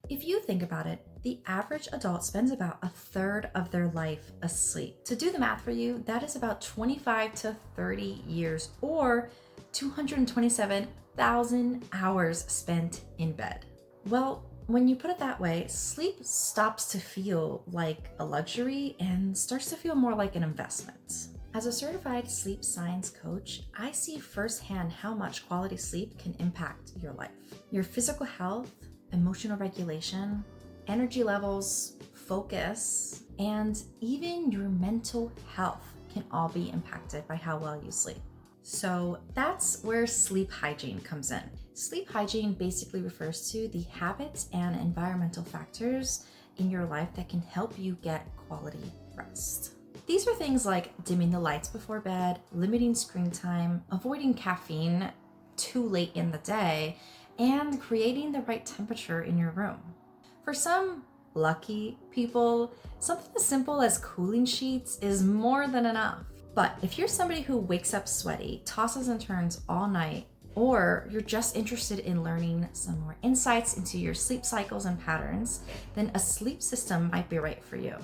If you think about it, the average adult spends about a third of their life asleep. To do the math for you, that is about 25 to 30 years or 227,000 hours spent in bed. Well, when you put it that way, sleep stops to feel like a luxury and starts to feel more like an investment. As a certified sleep science coach, I see firsthand how much quality sleep can impact your life. Your physical health, emotional regulation, energy levels, focus, and even your mental health can all be impacted by how well you sleep. So that's where sleep hygiene comes in. Sleep hygiene basically refers to the habits and environmental factors in your life that can help you get quality rest. These are things like dimming the lights before bed, limiting screen time, avoiding caffeine too late in the day, and creating the right temperature in your room. For some lucky people, something as simple as cooling sheets is more than enough. But if you're somebody who wakes up sweaty, tosses and turns all night, or you're just interested in learning some more insights into your sleep cycles and patterns, then a sleep system might be right for you.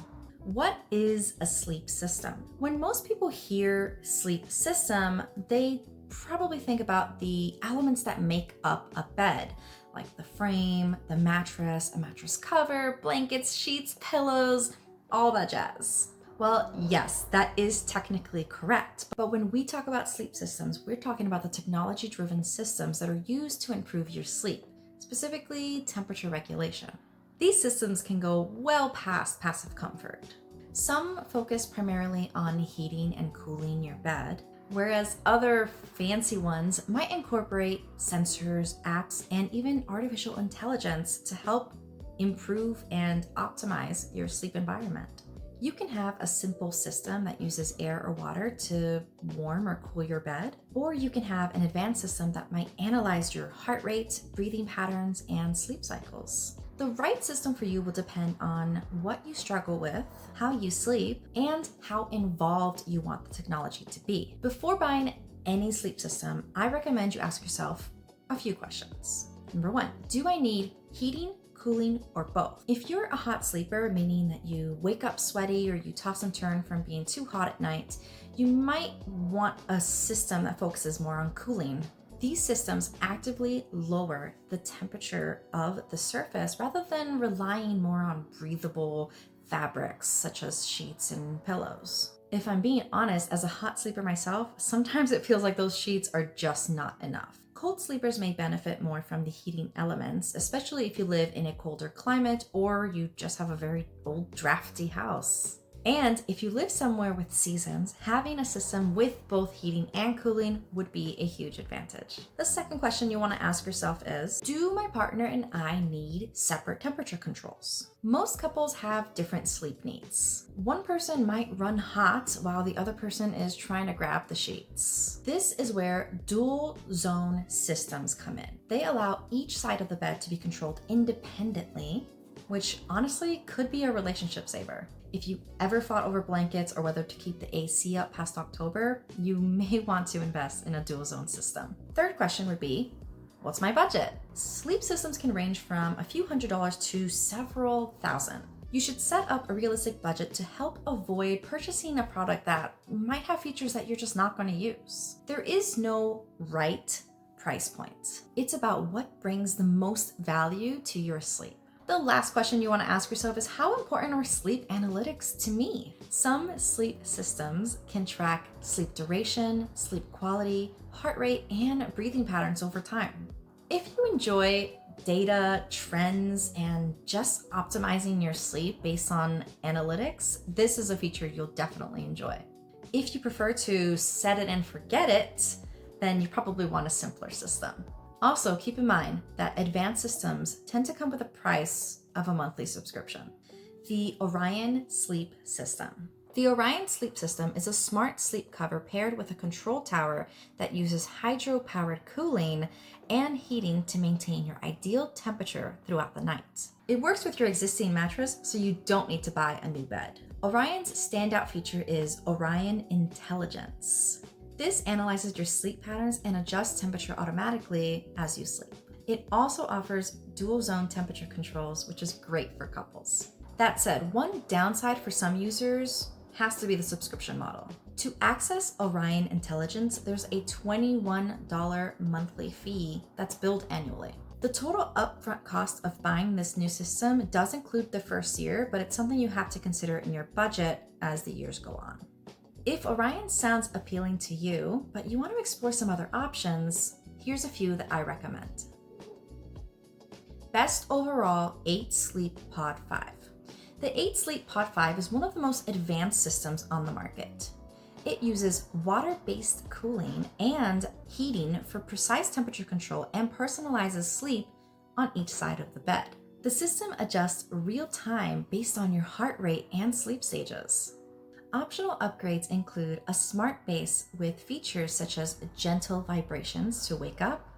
What is a sleep system? When most people hear sleep system, they probably think about the elements that make up a bed, like the frame, the mattress, a mattress cover, blankets, sheets, pillows, all that jazz. Well, yes, that is technically correct. But when we talk about sleep systems, we're talking about the technology-driven systems that are used to improve your sleep, specifically temperature regulation. These systems can go well past passive comfort. Some focus primarily on heating and cooling your bed, whereas other fancy ones might incorporate sensors, apps, and even artificial intelligence to help improve and optimize your sleep environment. You can have a simple system that uses air or water to warm or cool your bed, or you can have an advanced system that might analyze your heart rate, breathing patterns, and sleep cycles. The right system for you will depend on what you struggle with, how you sleep, and how involved you want the technology to be. Before buying any sleep system, I recommend you ask yourself a few questions. Number one, do I need heating, cooling, or both? If you're a hot sleeper, meaning that you wake up sweaty or you toss and turn from being too hot at night, you might want a system that focuses more on cooling. These systems actively lower the temperature of the surface rather than relying more on breathable fabrics such as sheets and pillows. If I'm being honest, as a hot sleeper myself, sometimes it feels like those sheets are just not enough. Cold sleepers may benefit more from the heating elements, especially if you live in a colder climate or you just have a very old, drafty house. And if you live somewhere with seasons, having a system with both heating and cooling would be a huge advantage. The second question you want to ask yourself is, do my partner and I need separate temperature controls? Most couples have different sleep needs. One person might run hot while the other person is trying to grab the sheets. This is where dual zone systems come in. They allow each side of the bed to be controlled independently, which honestly could be a relationship saver. If you ever fought over blankets or whether to keep the AC up past October, you may want to invest in a dual zone system. Third question would be, what's my budget? Sleep systems can range from a few $100s to several thousand. You should set up a realistic budget to help avoid purchasing a product that might have features that you're just not going to use. There is no right price point. It's about what brings the most value to your sleep. The last question you want to ask yourself is, how important are sleep analytics to me? Some sleep systems can track sleep duration, sleep quality, heart rate, and breathing patterns over time. If you enjoy data, trends, and just optimizing your sleep based on analytics, this is a feature you'll definitely enjoy. If you prefer to set it and forget it, then you probably want a simpler system. Also, keep in mind that advanced systems tend to come with a price of a monthly subscription. The Orion Sleep System. The Orion Sleep System is a smart sleep cover paired with a control tower that uses hydro-powered cooling and heating to maintain your ideal temperature throughout the night. It works with your existing mattress, so you don't need to buy a new bed. Orion's standout feature is Orion Intelligence. This analyzes your sleep patterns and adjusts temperature automatically as you sleep. It also offers dual zone temperature controls, which is great for couples. That said, one downside for some users has to be the subscription model. To access Orion Intelligence, there's a $21 monthly fee that's billed annually. The total upfront cost of buying this new system does include the first year, but it's something you have to consider in your budget as the years go on. If Orion sounds appealing to you, but you want to explore some other options, here's a few that I recommend. Best overall 8 Sleep Pod 5. The 8 Sleep Pod 5 is one of the most advanced systems on the market. It uses water-based cooling and heating for precise temperature control and personalizes sleep on each side of the bed. The system adjusts real time based on your heart rate and sleep stages. Optional upgrades include a smart base with features such as gentle vibrations to wake up,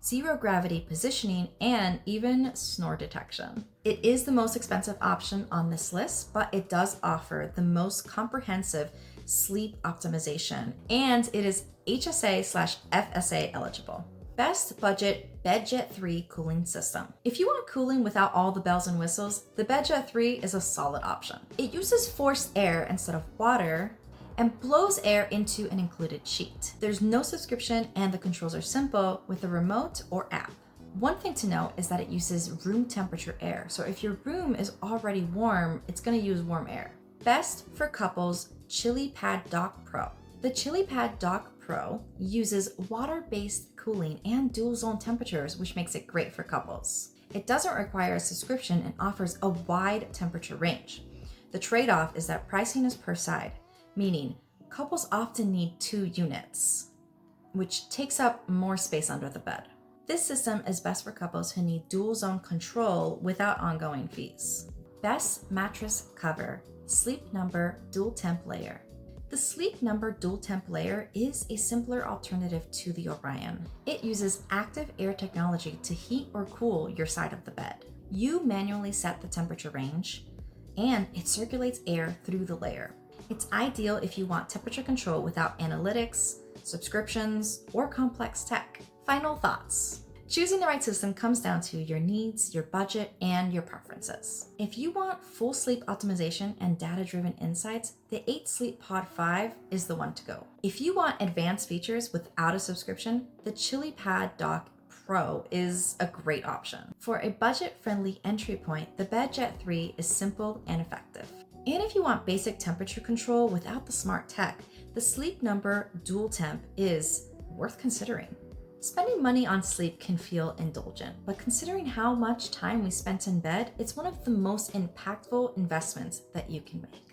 zero gravity positioning, and even snore detection. It is the most expensive option on this list, but it does offer the most comprehensive sleep optimization, and it is HSA/FSA eligible. Best budget BedJet 3 cooling system. If you want cooling without all the bells and whistles, the BedJet 3 is a solid option. It uses forced air instead of water and blows air into an included sheet. There's no subscription and the controls are simple with a remote or app. One thing to note is that it uses room temperature air, so if your room is already warm, it's going to use warm air. Best for couples, ChiliPad Dock Pro. The ChiliPad Dock Pro uses water-based cooling and dual zone temperatures, which makes it great for couples. It doesn't require a subscription and offers a wide temperature range. The trade-off is that pricing is per side, meaning couples often need 2 units, which takes up more space under the bed. This system is best for couples who need dual zone control without ongoing fees. Best mattress cover, Sleep Number Dual Temp Layer. The Sleep Number Dual Temp Layer is a simpler alternative to the Orion. It uses active air technology to heat or cool your side of the bed. You manually set the temperature range, and it circulates air through the layer. It's ideal if you want temperature control without analytics, subscriptions, or complex tech. Final thoughts. Choosing the right system comes down to your needs, your budget, and your preferences. If you want full sleep optimization and data-driven insights, the 8 Sleep Pod 5 is the one to go. If you want advanced features without a subscription, the ChiliPad Dock Pro is a great option. For a budget-friendly entry point, the BedJet 3 is simple and effective. And if you want basic temperature control without the smart tech, the Sleep Number Dual Temp is worth considering. Spending money on sleep can feel indulgent, but considering how much time we spent in bed, it's one of the most impactful investments that you can make.